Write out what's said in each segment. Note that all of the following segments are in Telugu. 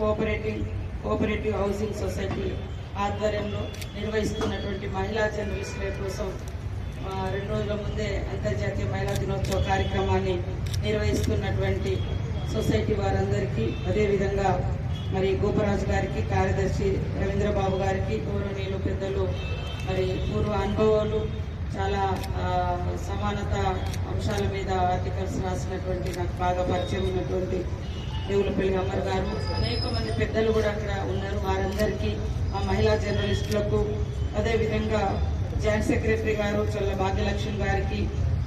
కోఆపరేటివ్ హౌసింగ్ సొసైటీ ఆధ్వర్యంలో నిర్వహిస్తున్నటువంటి మహిళా జర్నలిస్టుల కోసం 2 రోజుల ముందే అంతర్జాతీయ మహిళా దినోత్సవ కార్యక్రమాన్ని నిర్వహిస్తున్నటువంటి సొసైటీ వారందరికీ, అదేవిధంగా మరి గోపరాజు గారికి, కార్యదర్శి రవీంద్రబాబు గారికి, గౌరవనీయులు పెద్దలు, మరి పూర్వ అనుభవాలు చాలా సమానత అంశాల మీద ఆర్టికల్స్ రాసినటువంటి నాకు బాగా పరిచయం ఉన్నటువంటి దేవులపల్లి అమర్ గారు, అనేక మంది పెద్దలు కూడా అక్కడ ఉన్నారు. వారందరికీ, మా మహిళా జర్నలిస్టులకు, అదేవిధంగా జాయింట్ సెక్రటరీ గారు చల్ల భాగ్యలక్ష్మి గారికి,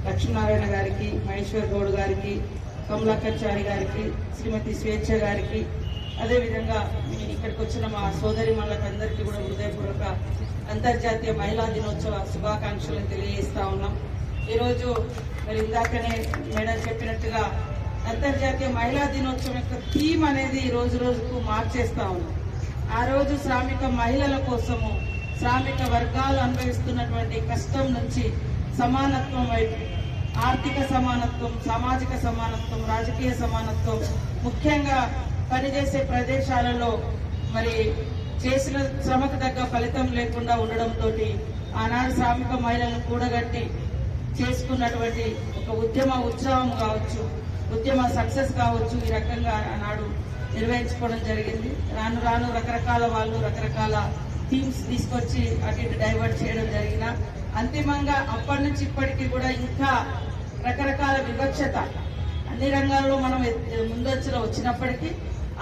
లక్ష్మీనారాయణ గారికి, మహేశ్వర్ గౌడ్ గారికి, కమలాకర్చారి గారికి, శ్రీమతి స్వేచ్ఛ గారికి, అదేవిధంగా ఇక్కడికి వచ్చిన మా సోదరి మళ్ళకందరికీ కూడా హృదయపూర్వక అంతర్జాతీయ మహిళా దినోత్సవ శుభాకాంక్షలను తెలియజేస్తా ఉన్నాం. ఈరోజు మరి ఇందాకనే మేడం చెప్పినట్టుగా అంతర్జాతీయ మహిళా దినోత్సవం యొక్క థీమ్ అనేది రోజు రోజుకు మార్చేస్తా ఉన్నాం. ఆ రోజు శ్రామిక మహిళల కోసము, శ్రామిక వర్గాలు అనుభవిస్తున్నటువంటి కష్టం నుంచి సమానత్వం వైపు, ఆర్థిక సమానత్వం, సామాజిక సమానత్వం, రాజకీయ సమానత్వం, ముఖ్యంగా పనిచేసే ప్రదేశాలలో మరి చేసిన శ్రమకు తగ్గ ఫలితం లేకుండా ఉండడంతో ఆనాడు శ్రామిక మహిళలను కూడగట్టి చేసుకున్నటువంటి ఒక ఉద్యమ ఉత్సాహం కావచ్చు, ఉద్యమ సక్సెస్ కావచ్చు, ఈ రకంగా ఆనాడు నిర్వహించుకోవడం జరిగింది. రాను రాను రకరకాల వాళ్ళు రకరకాల థీమ్స్ తీసుకొచ్చి అటు ఇటు డైవర్ట్ చేయడం జరిగిన, అంతిమంగా అప్పటి నుంచి ఇప్పటికీ కూడా ఇంకా రకరకాల వివక్షత అన్ని రంగాల్లో మనం ముందొచ్చులో వచ్చినప్పటికీ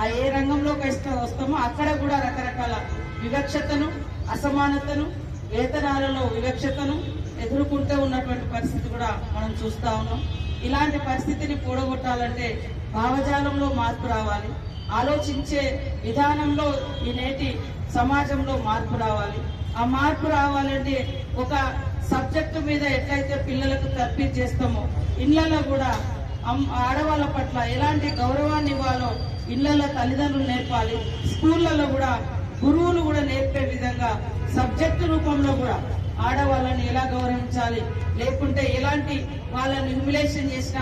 ఆ ఏ రంగంలోకి వస్తామో అక్కడ కూడా రకరకాల వివక్షతను, అసమానతను, వేతనాలలో వివక్షతను ఎదుర్కొంటూ ఉన్నటువంటి పరిస్థితి కూడా మనం చూస్తా ఉన్నాం. ఇలాంటి పరిస్థితిని కూడగొట్టాలంటే భావజాలంలో మార్పు రావాలి, ఆలోచించే విధానంలో ఈ నేటి సమాజంలో మార్పు రావాలి. ఆ మార్పు రావాలంటే ఒక సబ్జెక్టు మీద ఎట్లయితే పిల్లలకు తర్ఫీదు చేస్తామో, ఇళ్లలో కూడా ఆడవాళ్ళ పట్ల ఎలాంటి గౌరవాన్ని ఇవ్వాలో ఇళ్లలో తల్లిదండ్రులు నేర్పాలి. స్కూళ్లలో కూడా గురువులు కూడా నేర్పే విధంగా సబ్జెక్టు రూపంలో కూడా ఆడవాళ్ళని ఎలా గౌరవించాలి, లేకుంటే ఎలాంటి వాళ్ళని హ్యూమిలేషన్ చేసినా